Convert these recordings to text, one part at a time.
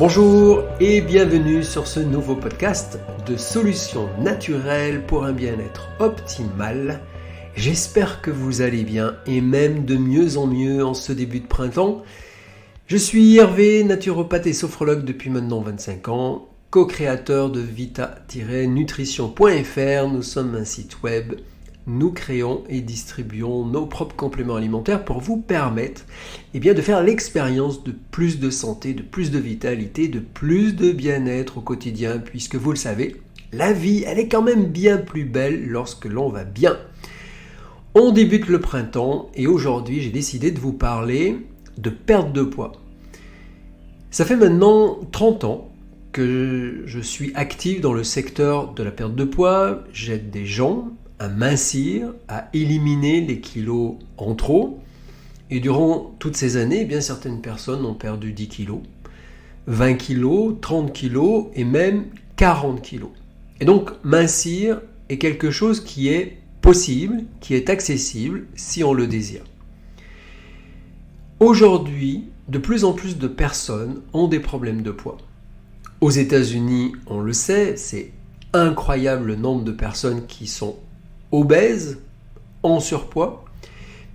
Bonjour et bienvenue sur ce nouveau podcast de solutions naturelles pour un bien-être optimal. J'espère que vous allez bien et même de mieux en mieux en ce début de printemps. Je suis Hervé, naturopathe et sophrologue depuis maintenant 25 ans, co-créateur de vita-nutrition.fr. Nous sommes un site web. Nous créons et distribuons nos propres compléments alimentaires pour vous permettre de faire l'expérience de plus de santé, de plus de vitalité, de plus de bien-être au quotidien, puisque vous le savez, la vie, elle est quand même bien plus belle lorsque l'on va bien. On débute le printemps et aujourd'hui, j'ai décidé de vous parler de perte de poids. Ça fait maintenant 30 ans que je suis actif dans le secteur de la perte de poids. J'aide des gens à mincir, à éliminer les kilos en trop. Et durant toutes ces années, certaines personnes ont perdu 10 kilos, 20 kilos, 30 kilos et même 40 kilos. Et donc, mincir est quelque chose qui est possible, qui est accessible si on le désire. Aujourd'hui, de plus en plus de personnes ont des problèmes de poids. Aux États-Unis, on le sait, c'est incroyable le nombre de personnes qui sont obèses, en surpoids,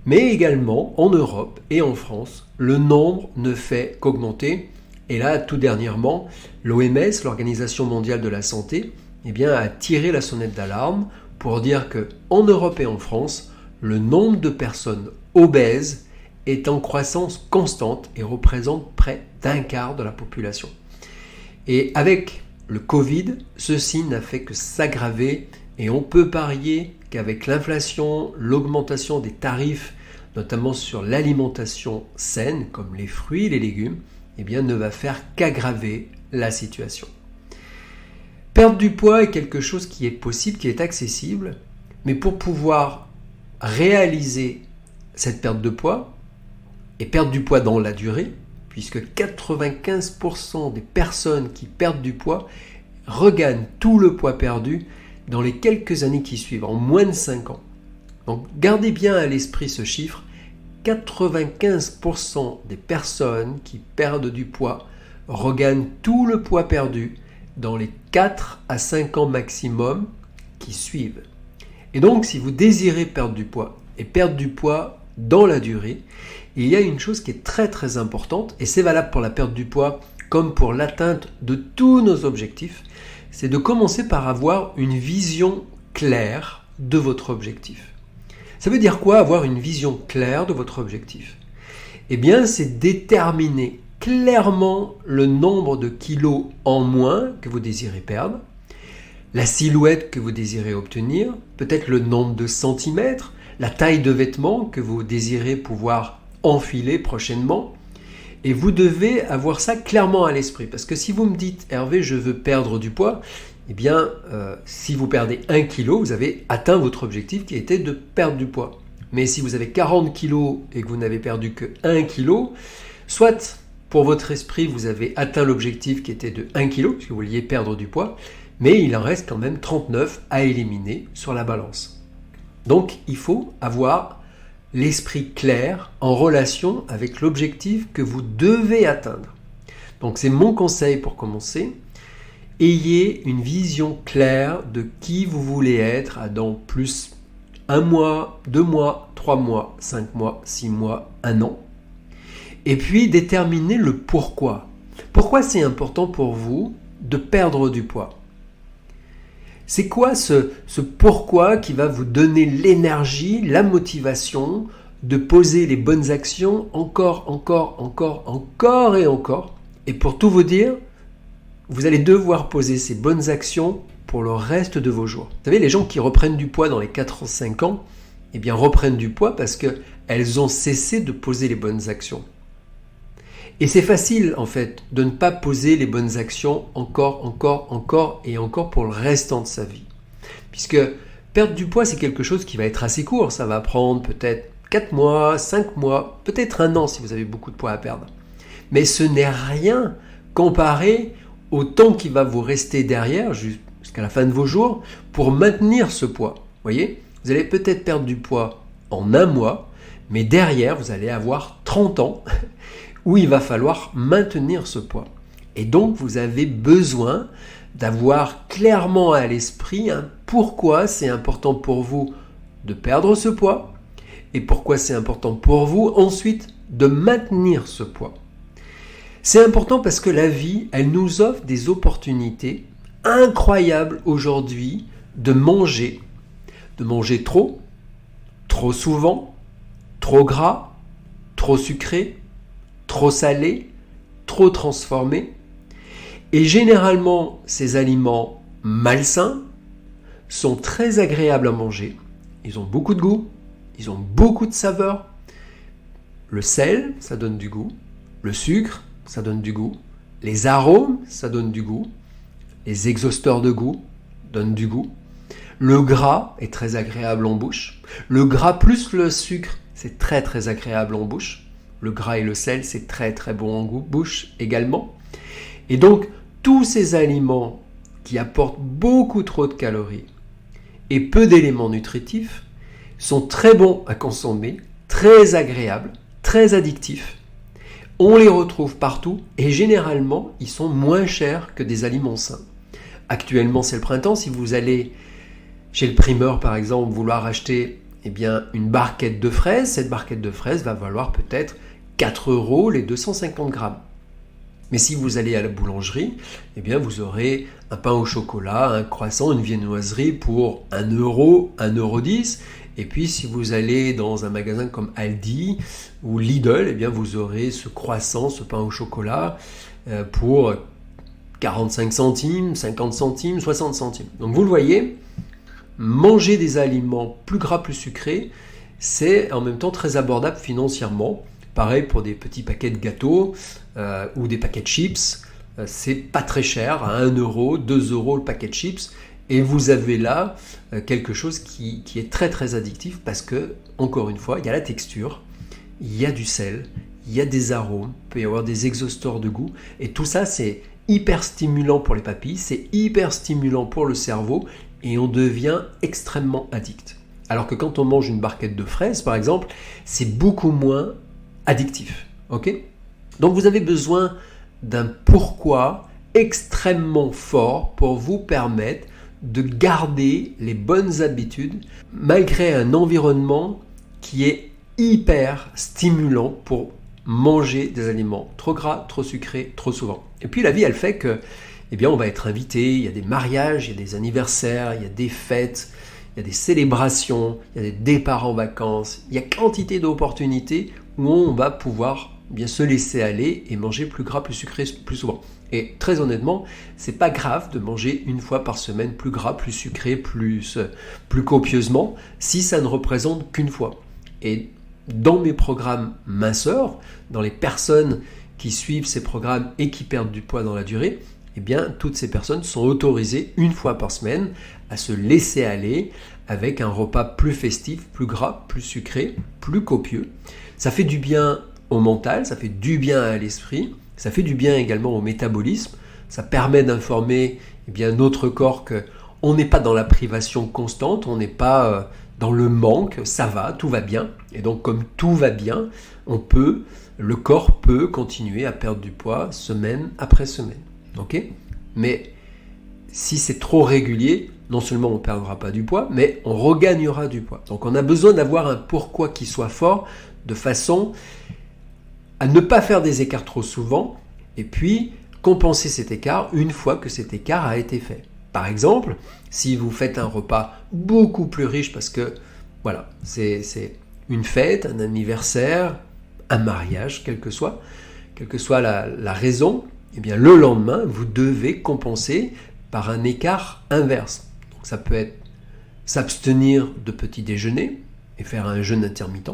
mais également en Europe et en France, le nombre ne fait qu'augmenter. Et là, tout dernièrement, l'OMS, l'Organisation mondiale de la santé, a tiré la sonnette d'alarme pour dire qu'en Europe et en France, le nombre de personnes obèses est en croissance constante et représente près d'un quart de la population. Et avec le Covid, ceci n'a fait que s'aggraver et on peut parier qu'avec l'inflation, l'augmentation des tarifs, notamment sur l'alimentation saine, comme les fruits et les légumes, ne va faire qu'aggraver la situation. Perdre du poids est quelque chose qui est possible, qui est accessible, mais pour pouvoir réaliser cette perte de poids, et perdre du poids dans la durée, puisque 95% des personnes qui perdent du poids regagnent tout le poids perdu dans les quelques années qui suivent, en moins de 5 ans. Donc gardez bien à l'esprit ce chiffre, 95% des personnes qui perdent du poids regagnent tout le poids perdu dans les 4 à 5 ans maximum qui suivent. Et donc si vous désirez perdre du poids et perdre du poids dans la durée, il y a une chose qui est très très importante, et c'est valable pour la perte du poids comme pour l'atteinte de tous nos objectifs, c'est de commencer par avoir une vision claire de votre objectif. Ça veut dire quoi, avoir une vision claire de votre objectif ? C'est déterminer clairement le nombre de kilos en moins que vous désirez perdre, la silhouette que vous désirez obtenir, peut-être le nombre de centimètres, la taille de vêtements que vous désirez pouvoir enfiler prochainement. Et vous devez avoir ça clairement à l'esprit. Parce que si vous me dites, Hervé, je veux perdre du poids, si vous perdez 1 kilo, vous avez atteint votre objectif qui était de perdre du poids. Mais si vous avez 40 kilos et que vous n'avez perdu que 1 kilo, soit pour votre esprit, vous avez atteint l'objectif qui était de 1 kilo, puisque vous vouliez perdre du poids, mais il en reste quand même 39 à éliminer sur la balance. Donc, il faut avoir l'esprit clair en relation avec l'objectif que vous devez atteindre. Donc c'est mon conseil pour commencer. Ayez une vision claire de qui vous voulez être dans plus 1 mois, 2 mois, 3 mois, 5 mois, 6 mois, 1 an. Et puis déterminez le pourquoi. Pourquoi c'est important pour vous de perdre du poids ? C'est quoi ce pourquoi qui va vous donner l'énergie, la motivation de poser les bonnes actions encore et encore ? Et pour tout vous dire, vous allez devoir poser ces bonnes actions pour le reste de vos jours. Vous savez, les gens qui reprennent du poids dans les 4-5 ans, reprennent du poids parce qu'elles ont cessé de poser les bonnes actions. Et c'est facile, en fait, de ne pas poser les bonnes actions encore pour le restant de sa vie. Puisque perdre du poids, c'est quelque chose qui va être assez court. Ça va prendre peut-être 4 mois, 5 mois, peut-être 1 an si vous avez beaucoup de poids à perdre. Mais ce n'est rien comparé au temps qui va vous rester derrière, jusqu'à la fin de vos jours, pour maintenir ce poids. Vous voyez ? Vous allez peut-être perdre du poids en 1 mois, mais derrière, vous allez avoir 30 ans où il va falloir maintenir ce poids. Et donc, vous avez besoin d'avoir clairement à l'esprit pourquoi c'est important pour vous de perdre ce poids et pourquoi c'est important pour vous ensuite de maintenir ce poids. C'est important parce que la vie, elle nous offre des opportunités incroyables aujourd'hui de manger trop souvent, trop gras, trop sucré, trop salé, trop transformé. Et généralement, ces aliments malsains sont très agréables à manger. Ils ont beaucoup de goût, ils ont beaucoup de saveur. Le sel, ça donne du goût. Le sucre, ça donne du goût. Les arômes, ça donne du goût. Les exhausteurs de goût donnent du goût. Le gras est très agréable en bouche. Le gras plus le sucre, c'est très très agréable en bouche. Le gras et le sel, c'est très très bon en bouche également. Et donc, tous ces aliments qui apportent beaucoup trop de calories et peu d'éléments nutritifs sont très bons à consommer, très agréables, très addictifs. On les retrouve partout et généralement, ils sont moins chers que des aliments sains. Actuellement, c'est le printemps. Si vous allez chez le primeur, par exemple, vouloir acheter une barquette de fraises, cette barquette de fraises va valoir peut-être 4 € les 250 grammes. Mais si vous allez à la boulangerie, vous aurez un pain au chocolat, un croissant, une viennoiserie pour 1 €, 1,10 €. Et puis si vous allez dans un magasin comme Aldi ou Lidl, vous aurez ce croissant, ce pain au chocolat pour 45 centimes, 50 centimes, 60 centimes. Donc vous le voyez, manger des aliments plus gras, plus sucrés, c'est en même temps très abordable financièrement. Pareil pour des petits paquets de gâteaux ou des paquets de chips, c'est pas très cher, à 1 €, 2 € le paquet de chips. Et vous avez là quelque chose qui est très très addictif parce que, encore une fois, il y a la texture, il y a du sel, il y a des arômes, il peut y avoir des exhausteurs de goût. Et tout ça, c'est hyper stimulant pour les papilles, c'est hyper stimulant pour le cerveau et on devient extrêmement addict. Alors que quand on mange une barquette de fraises, par exemple, c'est beaucoup moins addictif. Okay ? Donc vous avez besoin d'un pourquoi extrêmement fort pour vous permettre de garder les bonnes habitudes malgré un environnement qui est hyper stimulant pour manger des aliments trop gras, trop sucrés, trop souvent. Et puis la vie, elle fait que, on va être invité, il y a des mariages, il y a des anniversaires, il y a des fêtes, il y a des célébrations, il y a des départs en vacances, il y a quantité d'opportunités où on va pouvoir se laisser aller et manger plus gras, plus sucré, plus souvent. Et très honnêtement, c'est pas grave de manger une fois par semaine plus gras, plus sucré, plus copieusement, si ça ne représente qu'une fois. Et dans mes programmes minceurs, dans les personnes qui suivent ces programmes et qui perdent du poids dans la durée, toutes ces personnes sont autorisées une fois par semaine à se laisser aller avec un repas plus festif, plus gras, plus sucré, plus copieux. Ça fait du bien au mental, ça fait du bien à l'esprit, ça fait du bien également au métabolisme, ça permet d'informer notre corps qu'on n'est pas dans la privation constante, on n'est pas dans le manque, ça va, tout va bien. Et donc comme tout va bien, le corps peut continuer à perdre du poids semaine après semaine. Okay ? Mais si c'est trop régulier, non seulement on ne perdra pas du poids, mais on regagnera du poids. Donc on a besoin d'avoir un pourquoi qui soit fort, de façon à ne pas faire des écarts trop souvent, et puis compenser cet écart une fois que cet écart a été fait. Par exemple, si vous faites un repas beaucoup plus riche, parce que voilà, c'est une fête, un anniversaire, un mariage, quelle que soit la raison, le lendemain, vous devez compenser par un écart inverse. Donc ça peut être s'abstenir de petit déjeuner et faire un jeûne intermittent.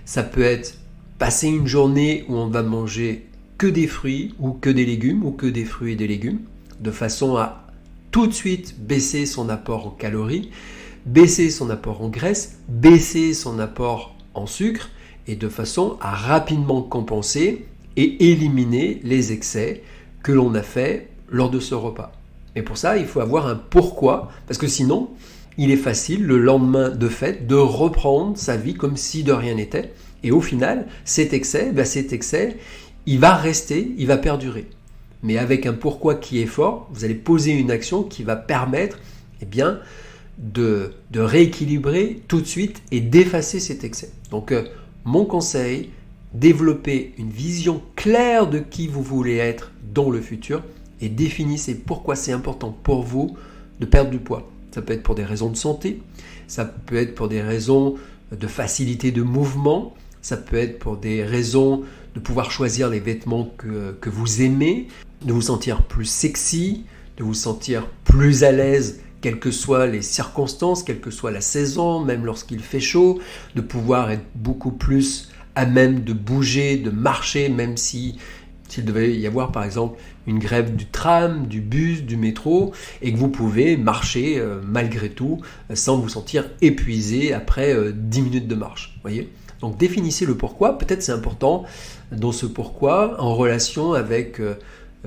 Ça peut être passer une journée où on va manger que des fruits ou que des légumes ou que des fruits et des légumes, de façon à tout de suite baisser son apport en calories, baisser son apport en graisse, baisser son apport en sucre, et de façon à rapidement compenser et éliminer les excès que l'on a fait lors de ce repas. Et pour ça, il faut avoir un pourquoi, parce que sinon, il est facile le lendemain de fête de reprendre sa vie comme si de rien n'était. Et au final, cet excès, il va rester, il va perdurer. mais avec un pourquoi qui est fort, vous allez poser une action qui va permettre de rééquilibrer tout de suite et d'effacer cet excès. Donc mon conseil, développez une vision claire de qui vous voulez être dans le futur et définissez pourquoi c'est important pour vous de perdre du poids. Ça peut être pour des raisons de santé, ça peut être pour des raisons de facilité de mouvement, ça peut être pour des raisons de pouvoir choisir les vêtements que vous aimez, de vous sentir plus sexy, de vous sentir plus à l'aise quelles que soient les circonstances, quelle que soit la saison, même lorsqu'il fait chaud, de pouvoir être beaucoup plus à même de bouger, de marcher, même s'il devait y avoir par exemple une grève du tram, du bus, du métro, et que vous pouvez marcher malgré tout sans vous sentir épuisé après 10 minutes de marche. Voyez ? Donc définissez le pourquoi, peut-être c'est important dans ce pourquoi, en relation avec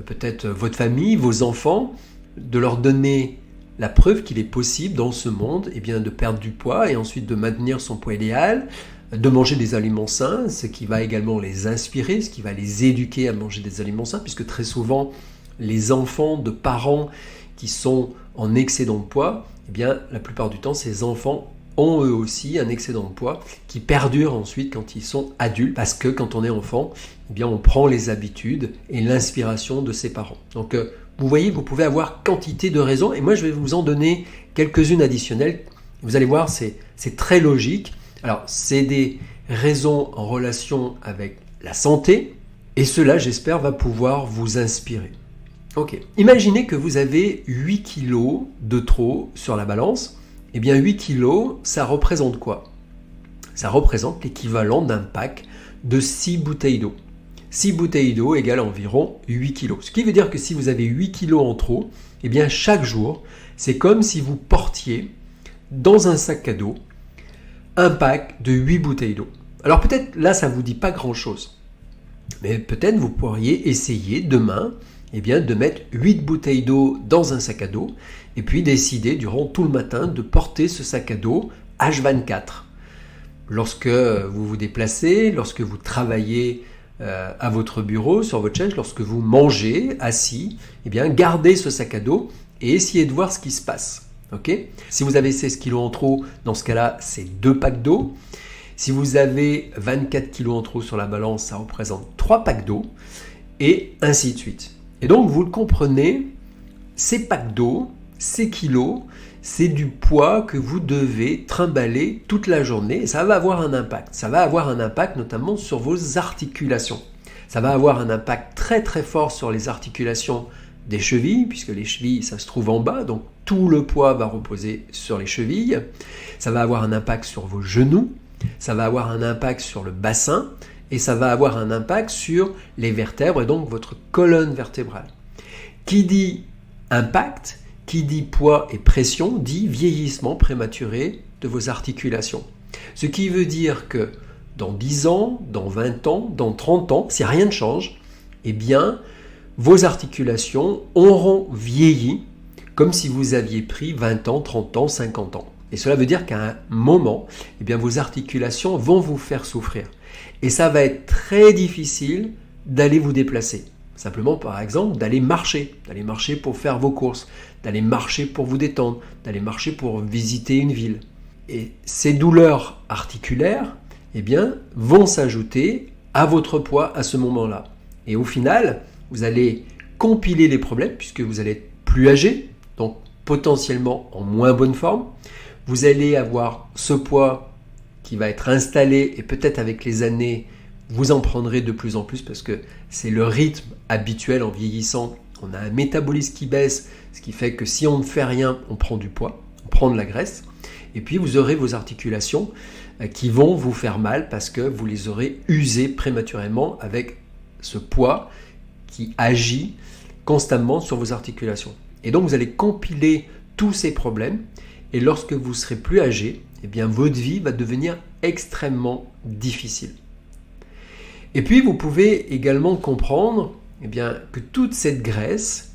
peut-être votre famille, vos enfants, de leur donner la preuve qu'il est possible dans ce monde de perdre du poids et ensuite de maintenir son poids idéal, de manger des aliments sains, ce qui va également les inspirer, ce qui va les éduquer à manger des aliments sains, puisque très souvent, les enfants de parents qui sont en excédent de poids, la plupart du temps, ces enfants ont eux aussi un excédent de poids qui perdure ensuite quand ils sont adultes, parce que quand on est enfant, on prend les habitudes et l'inspiration de ses parents. Donc, vous voyez, vous pouvez avoir quantité de raisons, et moi je vais vous en donner quelques-unes additionnelles. Vous allez voir, c'est très logique. Alors, c'est des raisons en relation avec la santé, et cela, j'espère, va pouvoir vous inspirer. Ok, imaginez que vous avez 8 kilos de trop sur la balance. 8 kilos, ça représente quoi? Ça représente l'équivalent d'un pack de 6 bouteilles d'eau. 6 bouteilles d'eau égale environ 8 kilos. Ce qui veut dire que si vous avez 8 kilos en trop, chaque jour, c'est comme si vous portiez dans un sac à dos un pack de 8 bouteilles d'eau. Alors peut-être là, ça ne vous dit pas grand-chose. Mais peut-être vous pourriez essayer demain de mettre 8 bouteilles d'eau dans un sac à dos et puis décider durant tout le matin de porter ce sac à dos H24. Lorsque vous vous déplacez, lorsque vous travaillez à votre bureau, sur votre chaise, lorsque vous mangez assis, gardez ce sac à dos et essayez de voir ce qui se passe. Okay ? Si vous avez 16 kg en trop, dans ce cas-là, c'est 2 packs d'eau. Si vous avez 24 kg en trop sur la balance, ça représente 3 packs d'eau, et ainsi de suite. Et donc, vous le comprenez, ces packs d'eau, ces kilos, c'est du poids que vous devez trimballer toute la journée, et ça va avoir un impact. Ça va avoir un impact notamment sur vos articulations. Ça va avoir un impact très très fort sur les articulations des chevilles, puisque les chevilles, ça se trouve en bas, donc tout le poids va reposer sur les chevilles. Ça va avoir un impact sur vos genoux, ça va avoir un impact sur le bassin, et ça va avoir un impact sur les vertèbres, et donc votre colonne vertébrale. Qui dit impact, qui dit poids et pression, dit vieillissement prématuré de vos articulations. Ce qui veut dire que dans 10 ans, dans 20 ans, dans 30 ans, si rien ne change, vos articulations auront vieilli comme si vous aviez pris 20 ans, 30 ans, 50 ans. Et cela veut dire qu'à un moment, vos articulations vont vous faire souffrir. Et ça va être très difficile d'aller vous déplacer. Simplement, par exemple, d'aller marcher pour faire vos courses, d'aller marcher pour vous détendre, d'aller marcher pour visiter une ville. Et ces douleurs articulaires, vont s'ajouter à votre poids à ce moment-là. Et au final, vous allez compiler les problèmes puisque vous allez être plus âgé, donc potentiellement en moins bonne forme. Vous allez avoir ce poids qui va être installé et peut-être avec les années, vous en prendrez de plus en plus parce que c'est le rythme habituel en vieillissant. On a un métabolisme qui baisse, ce qui fait que si on ne fait rien, on prend du poids, on prend de la graisse. Et puis vous aurez vos articulations qui vont vous faire mal parce que vous les aurez usées prématurément avec ce poids qui agit constamment sur vos articulations. Et donc vous allez compiler tous ces problèmes et lorsque vous serez plus âgé, votre vie va devenir extrêmement difficile. Et puis vous pouvez également comprendre que toute cette graisse,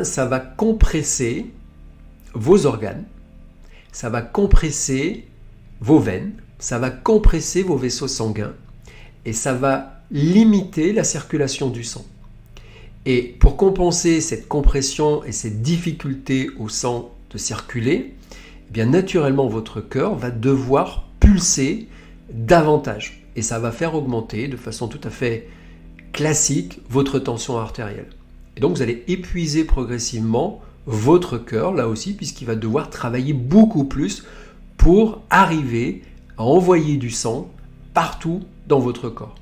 ça va compresser vos organes, ça va compresser vos veines, ça va compresser vos vaisseaux sanguins et ça va limiter la circulation du sang. Et pour compenser cette compression et cette difficulté au sang de circuler, eh bien naturellement votre cœur va devoir pulser davantage. Et ça va faire augmenter de façon tout à fait classique votre tension artérielle. Et donc vous allez épuiser progressivement votre cœur, là aussi, puisqu'il va devoir travailler beaucoup plus pour arriver à envoyer du sang partout dans votre corps.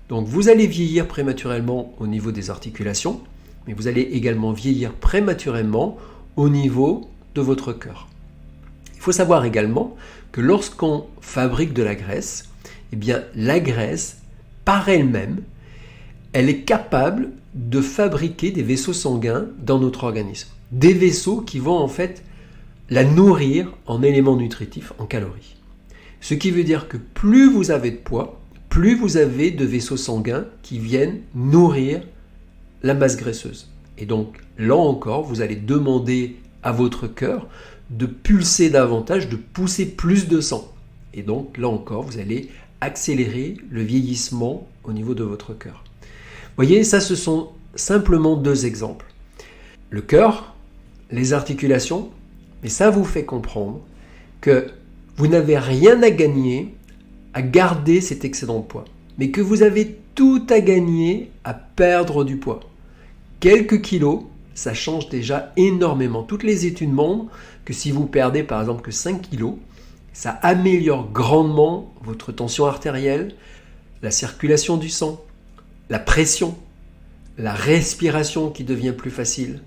Donc vous allez vieillir prématurément au niveau des articulations, mais vous allez également vieillir prématurément au niveau de votre cœur. Il faut savoir également que lorsqu'on fabrique de la graisse, eh bien la graisse, par elle-même, elle est capable de fabriquer des vaisseaux sanguins dans notre organisme. Des vaisseaux qui vont en fait la nourrir en éléments nutritifs, en calories. Ce qui veut dire que plus vous avez de poids, plus vous avez de vaisseaux sanguins qui viennent nourrir la masse graisseuse. Et donc, là encore, vous allez demander à votre cœur de pulser davantage, de pousser plus de sang. Et donc, là encore, vous allez accélérer le vieillissement au niveau de votre cœur. Vous voyez, ça, ce sont simplement 2 exemples. Le cœur, les articulations, mais ça vous fait comprendre que vous n'avez rien à gagner à garder cet excédent de poids, mais que vous avez tout à gagner à perdre du poids. Quelques kilos, ça change déjà énormément. Toutes les études montrent que si vous perdez par exemple que 5 kilos, ça améliore grandement votre tension artérielle, la circulation du sang, la pression, la respiration qui devient plus facile,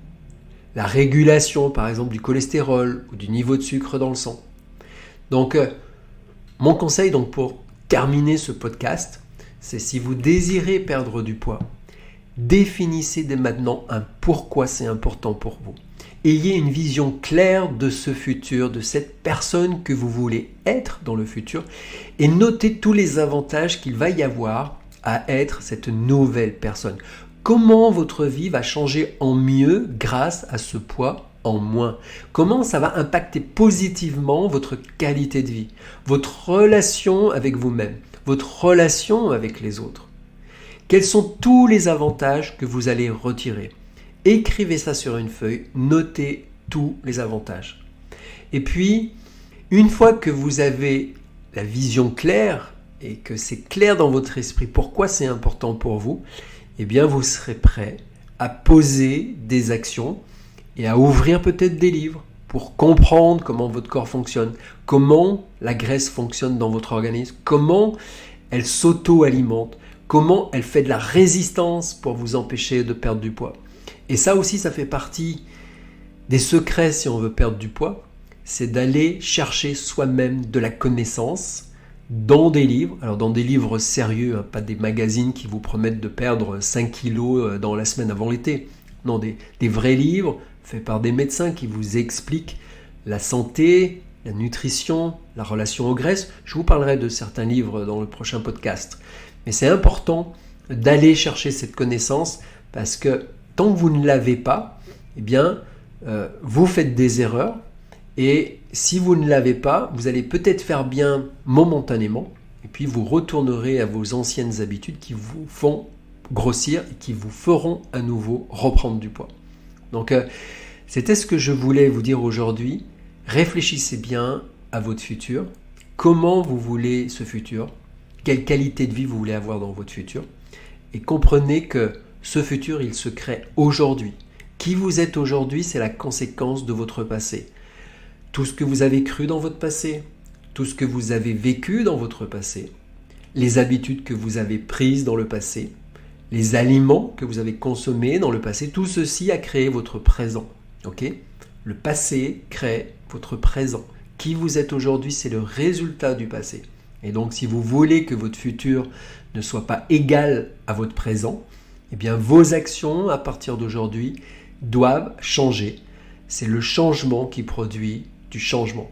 la régulation par exemple du cholestérol ou du niveau de sucre dans le sang. Donc, mon conseil donc pour terminer ce podcast, c'est si vous désirez perdre du poids, définissez dès maintenant un pourquoi c'est important pour vous. Ayez une vision claire de ce futur, de cette personne que vous voulez être dans le futur et notez tous les avantages qu'il va y avoir à être cette nouvelle personne. Comment votre vie va changer en mieux grâce à ce poids en moins? Comment ça va impacter positivement votre qualité de vie, votre relation avec vous-même, votre relation avec les autres? Quels sont tous les avantages que vous allez retirer? Écrivez ça sur une feuille, notez tous les avantages. Et puis, une fois que vous avez la vision claire et que c'est clair dans votre esprit pourquoi c'est important pour vous, eh bien vous serez prêt à poser des actions et à ouvrir peut-être des livres pour comprendre comment votre corps fonctionne, comment la graisse fonctionne dans votre organisme, comment elle s'auto-alimente, comment elle fait de la résistance pour vous empêcher de perdre du poids. Et ça aussi, ça fait partie des secrets si on veut perdre du poids, c'est d'aller chercher soi-même de la connaissance dans des livres, alors dans des livres sérieux, pas des magazines qui vous promettent de perdre 5 kilos dans la semaine avant l'été. Non, des vrais livres faits par des médecins qui vous expliquent la santé, la nutrition, la relation aux graisses. Je vous parlerai de certains livres dans le prochain podcast. Mais c'est important d'aller chercher cette connaissance parce que tant que vous ne l'avez pas, eh bien, vous faites des erreurs. Et si vous ne l'avez pas, vous allez peut-être faire bien momentanément, et puis vous retournerez à vos anciennes habitudes qui vous font grossir et qui vous feront à nouveau reprendre du poids. Donc, c'était ce que je voulais vous dire aujourd'hui. Réfléchissez bien à votre futur. Comment vous voulez ce futur? Quelle qualité de vie vous voulez avoir dans votre futur? Et comprenez que ce futur, il se crée aujourd'hui. Qui vous êtes aujourd'hui, c'est la conséquence de votre passé. Tout ce que vous avez cru dans votre passé, tout ce que vous avez vécu dans votre passé, les habitudes que vous avez prises dans le passé, les aliments que vous avez consommés dans le passé, tout ceci a créé votre présent. Okay? Le passé crée votre présent. Qui vous êtes aujourd'hui, c'est le résultat du passé. Et donc, si vous voulez que votre futur ne soit pas égal à votre présent, eh bien, vos actions à partir d'aujourd'hui doivent changer. C'est le changement qui produit du changement.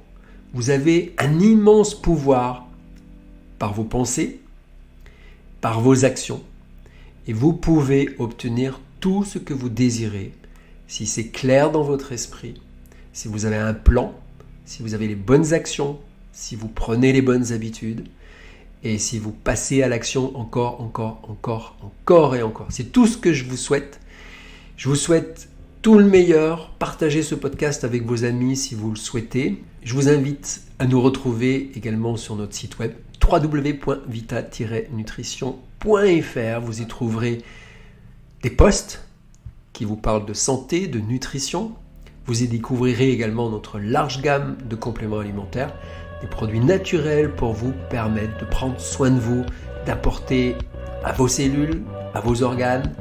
Vous avez un immense pouvoir par vos pensées, par vos actions, et vous pouvez obtenir tout ce que vous désirez si c'est clair dans votre esprit, si vous avez un plan, si vous avez les bonnes actions, si vous prenez les bonnes habitudes et si vous passez à l'action encore et encore. C'est tout ce que je vous souhaite Je vous souhaite tout le meilleur. Partagez ce podcast avec vos amis si vous le souhaitez. Je vous invite à nous retrouver également sur notre site web www.vita-nutrition.fr. Vous y trouverez des posts qui vous parlent de santé, de nutrition. Vous y découvrirez également notre large gamme de compléments alimentaires, des produits naturels pour vous permettre de prendre soin de vous, d'apporter à vos cellules, à vos organes,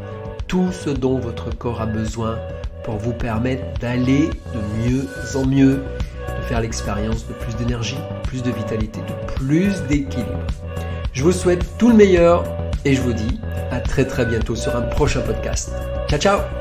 tout ce dont votre corps a besoin pour vous permettre d'aller de mieux en mieux, de faire l'expérience de plus d'énergie, plus de vitalité, de plus d'équilibre. Je vous souhaite tout le meilleur et je vous dis à très bientôt sur un prochain podcast. Ciao ciao!